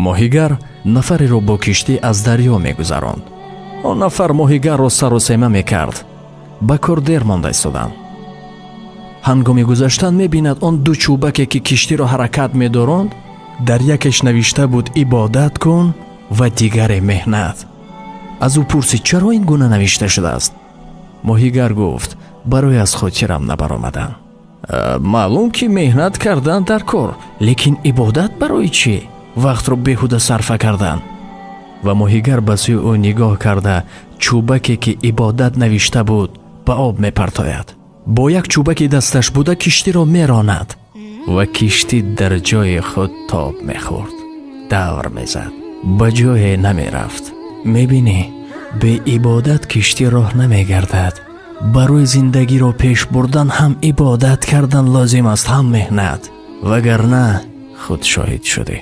моҳигар нафареро бо киштӣ аз дарьё мегузаронд. он нафар моҳигарро сару сема мекард. ба кор дер монда истоданд. ҳангоми гузаштан мебинад он ду чӯбаке ки киштиро ҳаракат медоронд, дар якеш навишта буд ибодат кун ва дигаре меҳнат. аз ӯ пурсид чаро ин гуна навишта шудааст? моҳигар гуфт барои аз хотирам набаромадан. маълум ки меҳнат кардан дар кор, лекин ибодат барои чӣ? вақтро беҳуда сарфа кардан. ва моҳигар ба сӯи ӯ нигоҳ карда чӯбаке ки ибодат навишта буд ба об мепартояд. бо як чӯбаки дасташ буда киштиро меронад ва киштӣ дар ҷои худ тоб мехӯрд, давр мезад, ба ҷое намерафт. мебинӣ, бе ибодат киштӣ роҳ намегардад. барои зиндагиро пеш бурдан ҳам ибодат кардан лозим аст, ҳам меҳнат. вагарна худ шоҳид шудӣ.